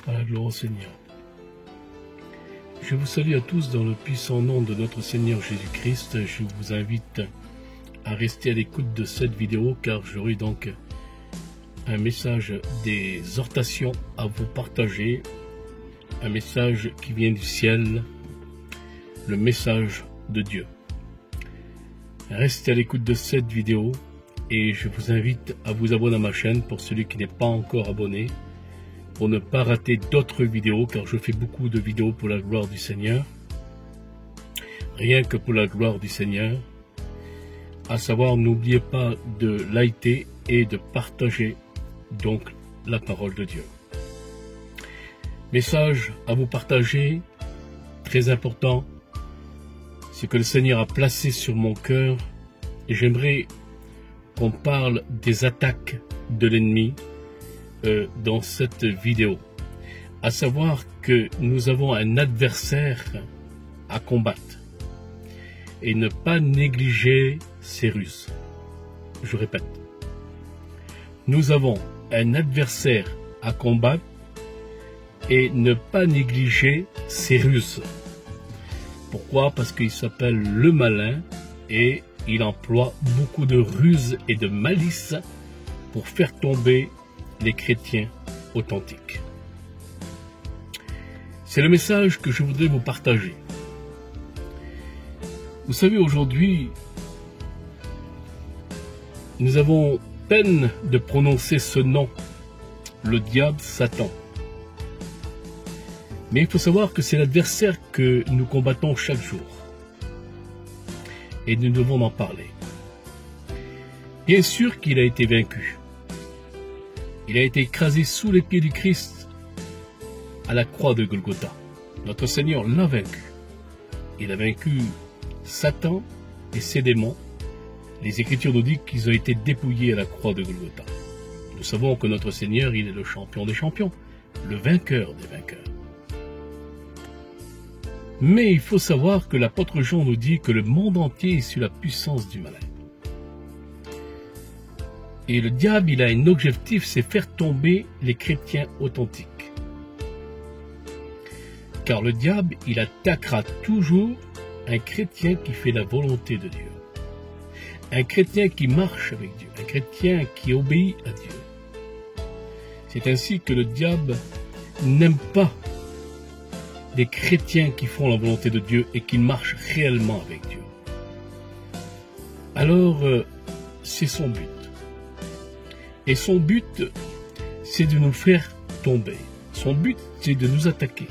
À la gloire au Seigneur. Je vous salue à tous dans le puissant nom de notre Seigneur Jésus-Christ. Je vous invite à rester à l'écoute de cette vidéo car j'aurai donc un message d'exhortation à vous partager, un message qui vient du ciel, le message de Dieu. Restez à l'écoute de cette vidéo et je vous invite à vous abonner à ma chaîne pour celui qui n'est pas encore abonné, pour ne pas rater d'autres vidéos, car je fais beaucoup de vidéos pour la gloire du Seigneur, rien que pour la gloire du Seigneur. À savoir, n'oubliez pas de liker et de partager donc la parole de Dieu. Message à vous partager, très important, ce que le Seigneur a placé sur mon cœur, et j'aimerais qu'on parle des attaques de l'ennemi dans cette vidéo, à savoir que nous avons un adversaire à combattre et ne pas négliger ses ruses. Je répète, nous avons un adversaire à combattre et ne pas négliger ses ruses. Pourquoi? Parce qu'il s'appelle le malin et il emploie beaucoup de ruses et de malice pour faire tomber les chrétiens authentiques. C'est le message que je voudrais vous partager. Vous savez, aujourd'hui, nous avons peine de prononcer ce nom, le diable, Satan. Mais il faut savoir que c'est l'adversaire que nous combattons chaque jour. Et nous devons en parler. Bien sûr qu'il a été vaincu. Il a été écrasé sous les pieds du Christ à la croix de Golgotha. Notre Seigneur l'a vaincu. Il a vaincu Satan et ses démons. Les Écritures nous disent qu'ils ont été dépouillés à la croix de Golgotha. Nous savons que notre Seigneur, il est le champion des champions, le vainqueur des vainqueurs. Mais il faut savoir que l'apôtre Jean nous dit que le monde entier est sous la puissance du malin. Et le diable, il a un objectif, c'est faire tomber les chrétiens authentiques. Car le diable, il attaquera toujours un chrétien qui fait la volonté de Dieu. Un chrétien qui marche avec Dieu. Un chrétien qui obéit à Dieu. C'est ainsi que le diable n'aime pas des chrétiens qui font la volonté de Dieu et qui marchent réellement avec Dieu. Alors, c'est son but. Et son but, c'est de nous faire tomber. Son but, c'est de nous attaquer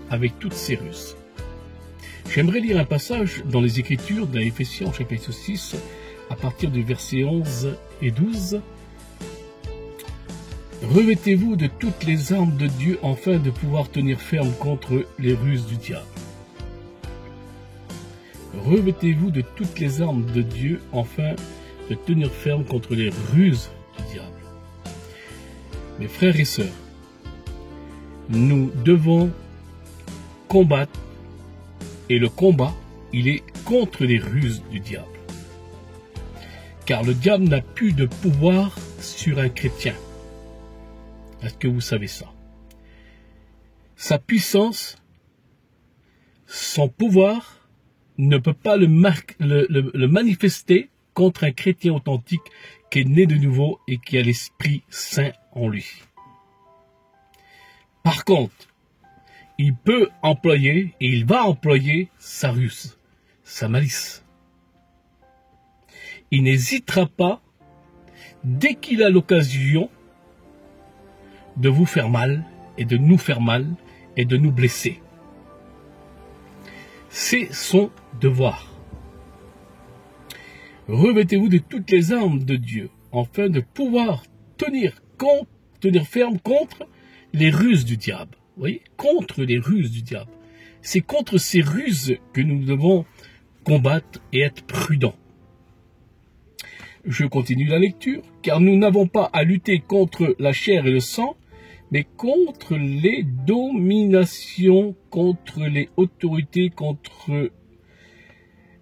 avec toutes ses ruses. J'aimerais lire un passage dans les Écritures, dans Éphésiens chapitre 6, à partir du verset 11 et 12. Revêtez-vous de toutes les armes de Dieu afin de pouvoir tenir ferme contre les ruses du diable. Revêtez-vous de toutes les armes de Dieu afin de tenir ferme contre les ruses du diable. Mes frères et sœurs, nous devons combattre, et le combat, il est contre les ruses du diable. Car le diable n'a plus de pouvoir sur un chrétien. Est-ce que vous savez ça? Sa puissance, son pouvoir, ne peut pas le manifester contre un chrétien authentique qui est né de nouveau et qui a l'Esprit Saint en lui. Par contre, il peut employer, et il va employer sa ruse, sa malice. Il n'hésitera pas, dès qu'il a l'occasion, de vous faire mal, et de nous faire mal, et de nous blesser. C'est son devoir. Revêtez-vous de toutes les armes de Dieu, afin de pouvoir tenir ferme contre les ruses du diable. Vous voyez, contre les ruses du diable. C'est contre ces ruses que nous devons combattre et être prudents. Je continue la lecture, car nous n'avons pas à lutter contre la chair et le sang, mais contre les dominations, contre les autorités, contre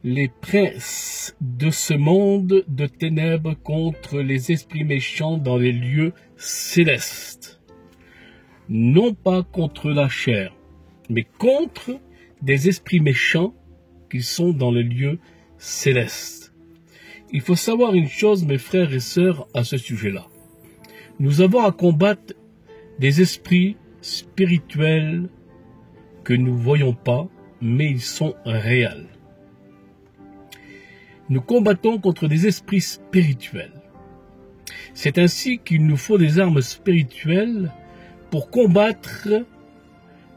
les princes de ce monde de ténèbres, contre les esprits méchants dans les lieux célestes. non pas contre la chair, mais contre des esprits méchants qui sont dans les lieux célestes. Il faut savoir une chose, mes frères et sœurs, à ce sujet-là. Nous avons à combattre des esprits spirituels que nous ne voyons pas, mais ils sont réels. Nous combattons contre des esprits spirituels. C'est ainsi qu'il nous faut des armes spirituelles pour combattre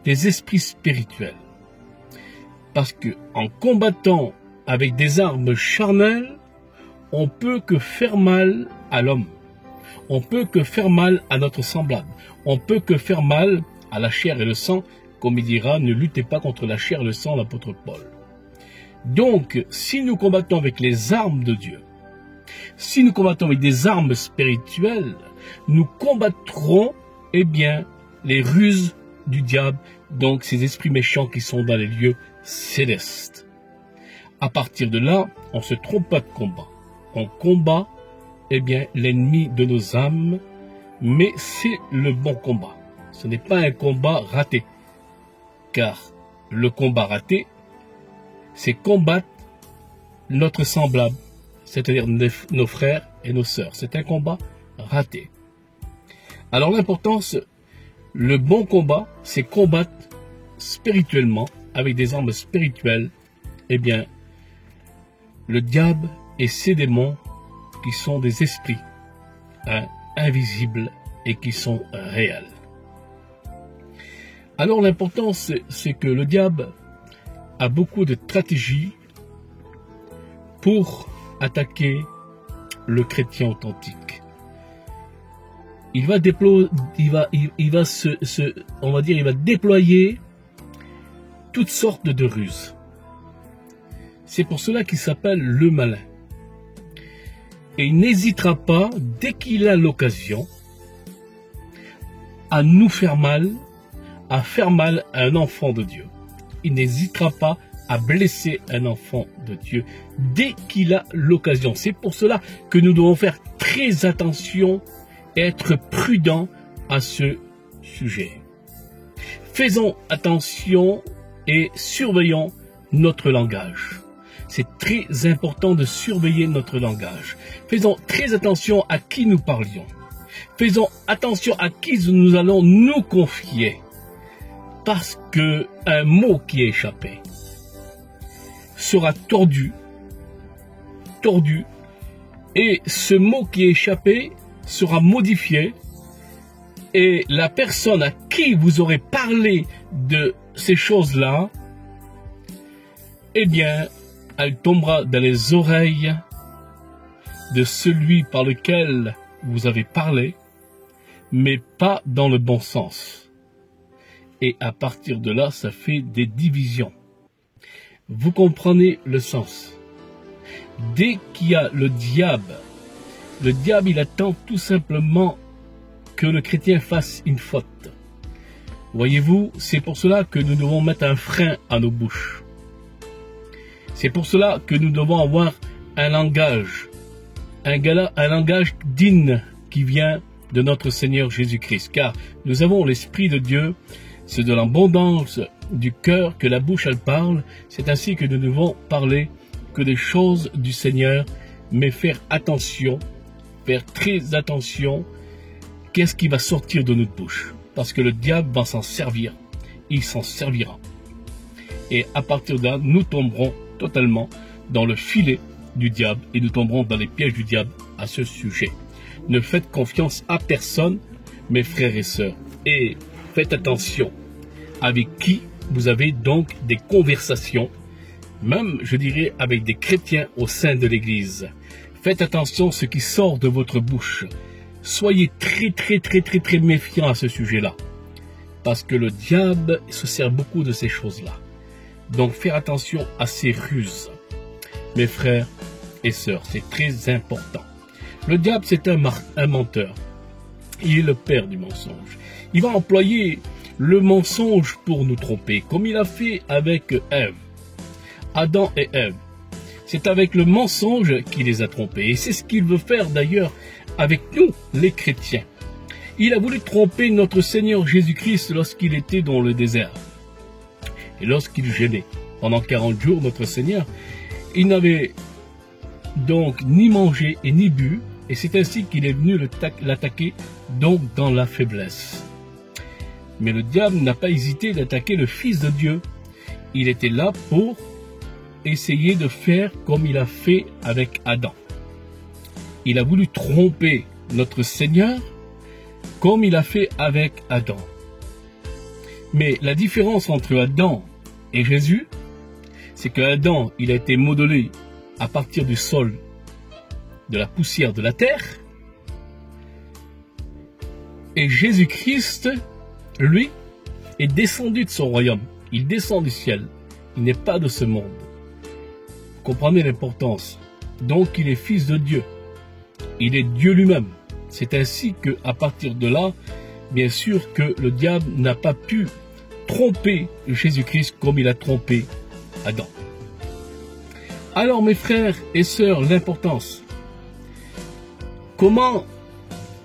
des esprits spirituels. Parce que en combattant avec des armes charnelles, on peut que faire mal à l'homme. On peut que faire mal à notre semblable. On peut que faire mal à la chair et le sang, comme il dira, ne luttez pas contre la chair et le sang, l'apôtre Paul. Donc, si nous combattons avec les armes de Dieu, si nous combattons avec des armes spirituelles, nous combattrons, eh bien, les ruses du diable, donc ces esprits méchants qui sont dans les lieux célestes. À partir de là, on ne se trompe pas de combat. On combat, eh bien, l'ennemi de nos âmes, mais c'est le bon combat. Ce n'est pas un combat raté, car le combat raté, c'est combattre notre semblable, c'est-à-dire nos frères et nos sœurs. C'est un combat raté. Alors l'importance, le bon combat, c'est combattre spirituellement, avec des armes spirituelles, eh bien, le diable et ses démons qui sont des esprits invisibles et qui sont réels. Alors l'importance, c'est que le diable a beaucoup de stratégies pour attaquer le chrétien authentique. Il va déployer toutes sortes de ruses. C'est pour cela qu'il s'appelle le malin. Et il n'hésitera pas, dès qu'il a l'occasion, à nous faire mal, à faire mal à un enfant de Dieu. Il n'hésitera pas à blesser un enfant de Dieu dès qu'il a l'occasion. C'est pour cela que nous devons faire très attention et être prudents à ce sujet. Faisons attention et surveillons notre langage. C'est très important de surveiller notre langage. Faisons très attention à qui nous parlions. Faisons attention à qui nous allons nous confier. Parce que un mot qui est échappé sera tordu, et ce mot qui est échappé sera modifié, et la personne à qui vous aurez parlé de ces choses-là, eh bien, elle tombera dans les oreilles de celui par lequel vous avez parlé, mais pas dans le bon sens. Et à partir de là, ça fait des divisions. Vous comprenez le sens. Dès qu'il y a le diable, il attend tout simplement que le chrétien fasse une faute. Voyez-vous, c'est pour cela que nous devons mettre un frein à nos bouches. C'est pour cela que nous devons avoir un langage digne qui vient de notre Seigneur Jésus-Christ. Car nous avons l'Esprit de Dieu, c'est de l'abondance du cœur que la bouche elle parle. C'est ainsi que nous devons parler que des choses du Seigneur, mais faire attention, faire très attention, qu'est-ce qui va sortir de notre bouche. Parce que le diable va s'en servir, il s'en servira. Et à partir de là, nous tomberons totalement dans le filet du diable et nous tomberons dans les pièges du diable à ce sujet. Ne faites confiance à personne, mes frères et sœurs, et faites attention avec qui vous avez donc des conversations, même je dirais avec des chrétiens au sein de l'Église. Faites attention à ce qui sort de votre bouche. Soyez très méfiants à ce sujet-là, parce que le diable se sert beaucoup de ces choses-là. Donc faire attention à ces ruses. Mes frères et sœurs, c'est très important. Le diable, c'est un menteur. Il est le père du mensonge. Il va employer le mensonge pour nous tromper, comme il a fait avec Ève. Adam et Ève. C'est avec le mensonge qu'il les a trompés. Et c'est ce qu'il veut faire d'ailleurs avec nous, les chrétiens. Il a voulu tromper notre Seigneur Jésus-Christ lorsqu'il était dans le désert. Et lorsqu'il jeûnait pendant 40 jours, notre Seigneur, il n'avait donc ni mangé et ni bu, et c'est ainsi qu'il est venu l'attaquer, donc dans la faiblesse. Mais le diable n'a pas hésité d'attaquer le Fils de Dieu. Il était là pour essayer de faire comme il a fait avec Adam. Il a voulu tromper notre Seigneur comme il a fait avec Adam. Mais la différence entre Adam et Jésus, c'est que Adam, il a été modelé à partir du sol, de la poussière de la terre, et Jésus-Christ, lui, est descendu de son royaume. Il descend du ciel. Il n'est pas de ce monde. Vous comprenez l'importance. Donc, il est fils de Dieu. Il est Dieu lui-même. C'est ainsi qu'à partir de là, bien sûr que le diable n'a pas pu tromper Jésus-Christ comme il a trompé Adam. Alors, mes frères et sœurs, l'importance. Comment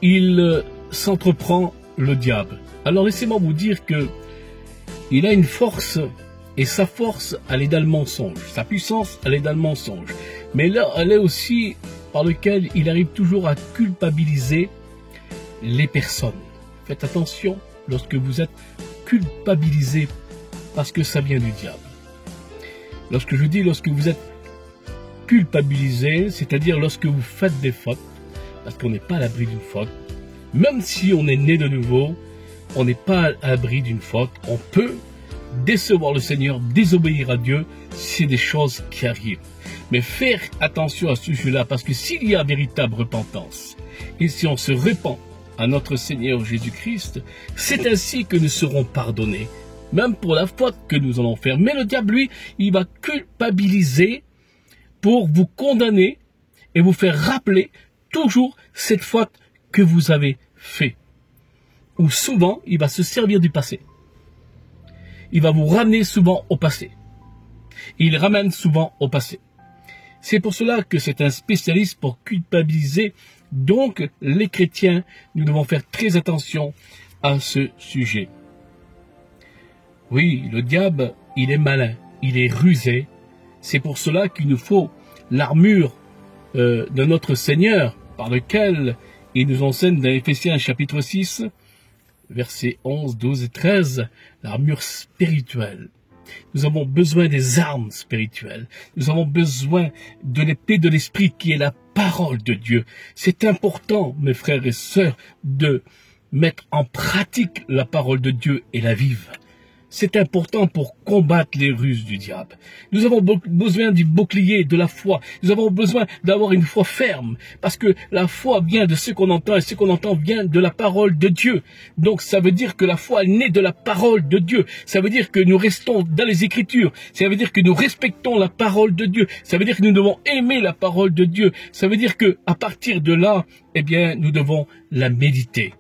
il s'entreprend le diable? Alors, laissez-moi vous dire que il a une force, et sa force, elle est dans le mensonge. Sa puissance, elle est dans le mensonge. Mais là, elle est aussi par lequel il arrive toujours à culpabiliser les personnes. Faites attention lorsque vous êtes culpabilisé parce que ça vient du diable. Lorsque je dis lorsque vous êtes culpabilisé, c'est-à-dire lorsque vous faites des fautes, parce qu'on n'est pas à l'abri d'une faute, même si on est né de nouveau, on n'est pas à l'abri d'une faute, on peut décevoir le Seigneur, désobéir à Dieu, c'est des choses qui arrivent. Mais faire attention à ce sujet-là, parce que s'il y a véritable repentance, et si on se repent à notre Seigneur Jésus-Christ, c'est ainsi que nous serons pardonnés, même pour la faute que nous allons faire. Mais le diable, lui, il va culpabiliser pour vous condamner et vous faire rappeler toujours cette faute que vous avez faite. Ou souvent, il va se servir du passé. Il va vous ramener souvent au passé. Il ramène souvent au passé. C'est pour cela que c'est un spécialiste pour culpabiliser. Donc, les chrétiens, nous devons faire très attention à ce sujet. Oui, le diable, il est malin, il est rusé. C'est pour cela qu'il nous faut l'armure de notre Seigneur, par lequel il nous enseigne dans Éphésiens chapitre 6, versets 11, 12 et 13, l'armure spirituelle. Nous avons besoin des armes spirituelles. Nous avons besoin de l'épée de l'esprit qui est la parole de Dieu. C'est important, mes frères et sœurs, de mettre en pratique la parole de Dieu et la vivre. C'est important pour combattre les ruses du diable. Nous avons besoin du bouclier de la foi. Nous avons besoin d'avoir une foi ferme. Parce que la foi vient de ce qu'on entend et ce qu'on entend vient de la parole de Dieu. Donc ça veut dire que la foi est née de la parole de Dieu. Ça veut dire que nous restons dans les Écritures. Ça veut dire que nous respectons la parole de Dieu. Ça veut dire que nous devons aimer la parole de Dieu. Ça veut dire que à partir de là, eh bien, nous devons la méditer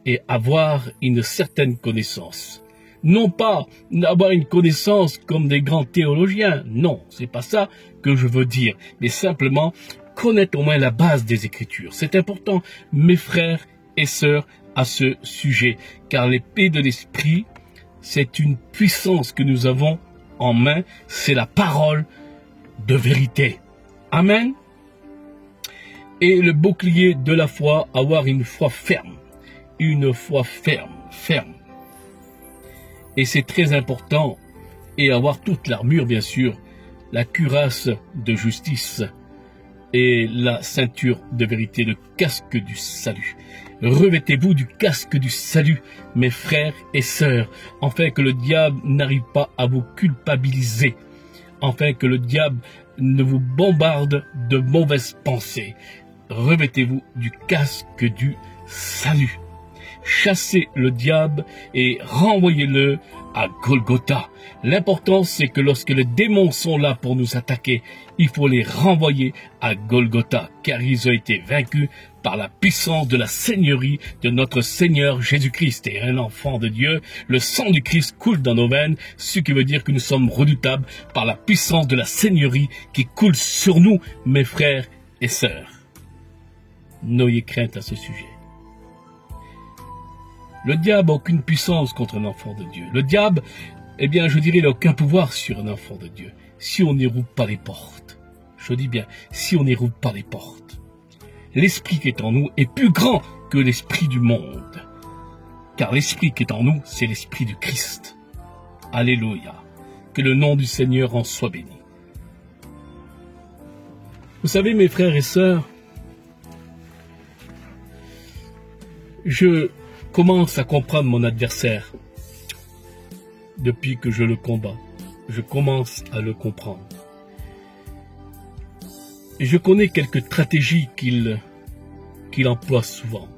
et avoir une certaine connaissance. Non pas avoir une connaissance comme des grands théologiens, non, c'est pas ça que je veux dire, mais simplement connaître au moins la base des Écritures. C'est important, mes frères et sœurs, à ce sujet, car l'épée de l'esprit, c'est une puissance que nous avons en main, c'est la parole de vérité. Amen. Et le bouclier de la foi, avoir une foi ferme, ferme. Et c'est très important, et avoir toute l'armure, bien sûr, la cuirasse de justice et la ceinture de vérité, le casque du salut. Revêtez-vous du casque du salut, mes frères et sœurs, afin que le diable n'arrive pas à vous culpabiliser, afin que le diable ne vous bombarde de mauvaises pensées. Revêtez-vous du casque du salut. Chassez le diable et renvoyez-le à Golgotha. L'important, c'est que lorsque les démons sont là pour nous attaquer, il faut les renvoyer à Golgotha, car ils ont été vaincus par la puissance de la seigneurie de notre Seigneur Jésus-Christ. Et un enfant de Dieu, le sang du Christ coule dans nos veines, ce qui veut dire que nous sommes redoutables par la puissance de la seigneurie qui coule sur nous, mes frères et sœurs. N'ayez crainte à ce sujet. Le diable n'a aucune puissance contre un enfant de Dieu. Le diable, eh bien, je dirais, il n'a aucun pouvoir sur un enfant de Dieu. Si on n'éroule pas les portes. Je dis bien, si on n'éroule pas les portes. L'esprit qui est en nous est plus grand que l'esprit du monde. Car l'esprit qui est en nous, c'est l'esprit du Christ. Alléluia. Que le nom du Seigneur en soit béni. Vous savez, mes frères et sœurs, je commence à comprendre mon adversaire depuis que je le combats. Je commence à le comprendre. Et je connais quelques stratégies qu'il emploie souvent.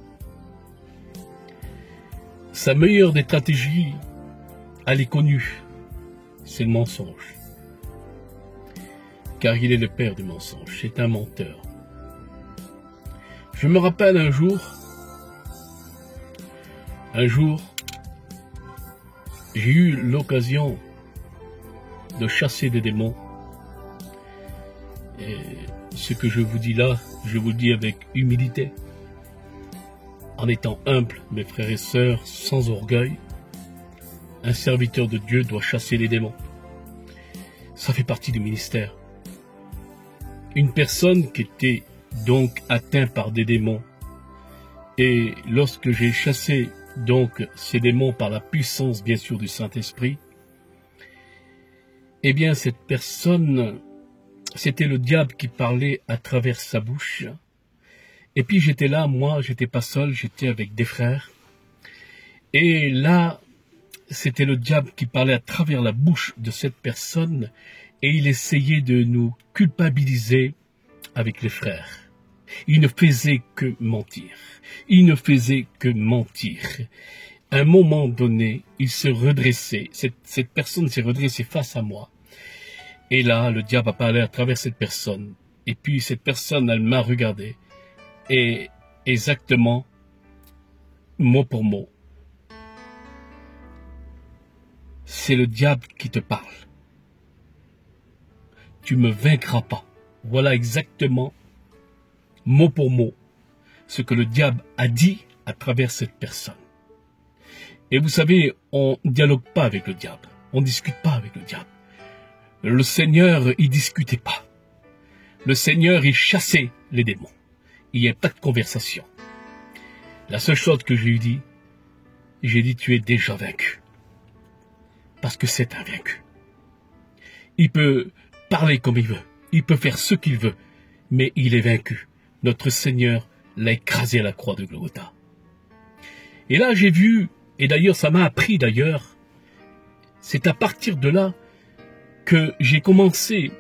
Sa meilleure des stratégies, elle est connue, c'est le mensonge. Car il est le père du mensonge, c'est un menteur. Je me rappelle un jour, j'ai eu l'occasion de chasser des démons. Et ce que je vous dis là, je vous le dis avec humilité. En étant humble, mes frères et sœurs, sans orgueil, un serviteur de Dieu doit chasser les démons. Ça fait partie du ministère. Une personne qui était donc atteinte par des démons, et lorsque j'ai chassé donc ces démons par la puissance bien sûr du Saint-Esprit, eh bien cette personne, c'était le diable qui parlait à travers sa bouche. Et puis j'étais là, moi, j'étais pas seul, j'étais avec des frères. Et là, c'était le diable qui parlait à travers la bouche de cette personne et il essayait de nous culpabiliser avec les frères. Il ne faisait que mentir. Il ne faisait que mentir. À un moment donné, il se redressait. Cette personne s'est redressée face à moi. Et là, le diable a parlé à travers cette personne. Et puis cette personne, elle m'a regardé. Et exactement, mot pour mot, c'est le diable qui te parle. Tu me vaincras pas. Voilà exactement, mot pour mot, ce que le diable a dit à travers cette personne. Et vous savez, on ne dialogue pas avec le diable. On ne discute pas avec le diable. Le Seigneur, il discutait pas. Le Seigneur, il chassait les démons. Il n'y a pas de conversation. La seule chose que j'ai dit, tu es déjà vaincu. Parce que c'est un vaincu. Il peut parler comme il veut. Il peut faire ce qu'il veut. Mais il est vaincu. Notre Seigneur l'a écrasé à la croix de Golgotha. Et là, j'ai vu, et d'ailleurs, ça m'a appris d'ailleurs, c'est à partir de là que j'ai commencé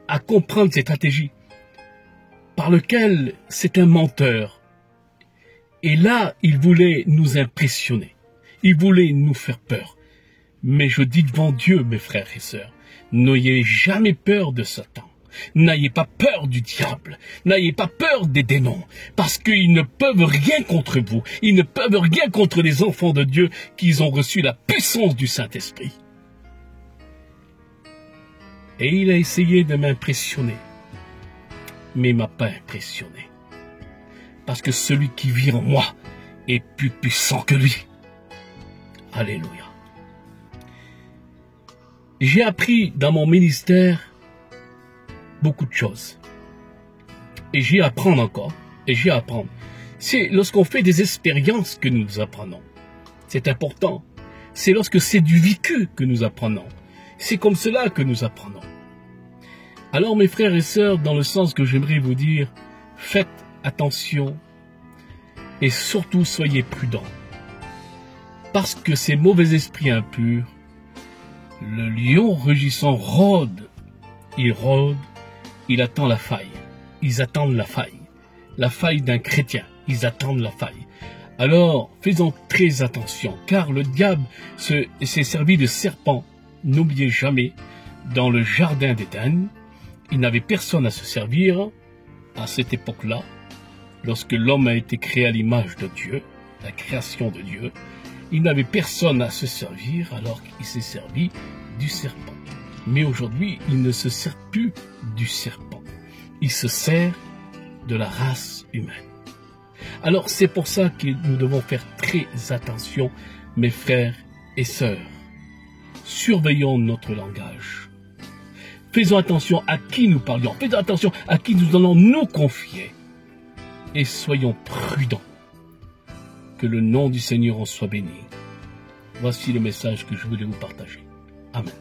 à comprendre cette stratégie par lequel c'est un menteur. Et là, il voulait nous impressionner. Il voulait nous faire peur. Mais je dis devant Dieu, mes frères et sœurs, n'ayez jamais peur de Satan. N'ayez pas peur du diable. N'ayez pas peur des démons. Parce qu'ils ne peuvent rien contre vous. Ils ne peuvent rien contre les enfants de Dieu qui ont reçu la puissance du Saint-Esprit. Et il a essayé de m'impressionner. Mais il ne m'a pas impressionné. Parce que celui qui vit en moi est plus puissant que lui. Alléluia. J'ai appris dans mon ministère beaucoup de choses. Et j'y apprends encore. Et j'y apprends. C'est lorsqu'on fait des expériences que nous apprenons. C'est important. C'est lorsque c'est du vécu que nous apprenons. C'est comme cela que nous apprenons. Alors mes frères et sœurs, dans le sens que j'aimerais vous dire, faites attention et surtout soyez prudents. Parce que ces mauvais esprits impurs, le lion rugissant rôde. Il rôde, il attend la faille. Ils attendent la faille. La faille d'un chrétien. Ils attendent la faille. Alors, faisons très attention, car le diable s'est servi de serpent. N'oubliez jamais, dans le jardin d'Éden, il n'avait personne à se servir à cette époque-là, lorsque l'homme a été créé à l'image de Dieu, la création de Dieu. Il n'avait personne à se servir alors qu'il s'est servi du serpent. Mais aujourd'hui, il ne se sert plus du serpent. Il se sert de la race humaine. Alors c'est pour ça que nous devons faire très attention, mes frères et sœurs. Surveillons notre langage. Faisons attention à qui nous parlions. Faisons attention à qui nous allons nous confier. Et soyons prudents. Que le nom du Seigneur en soit béni. Voici le message que je voulais vous partager. Amen.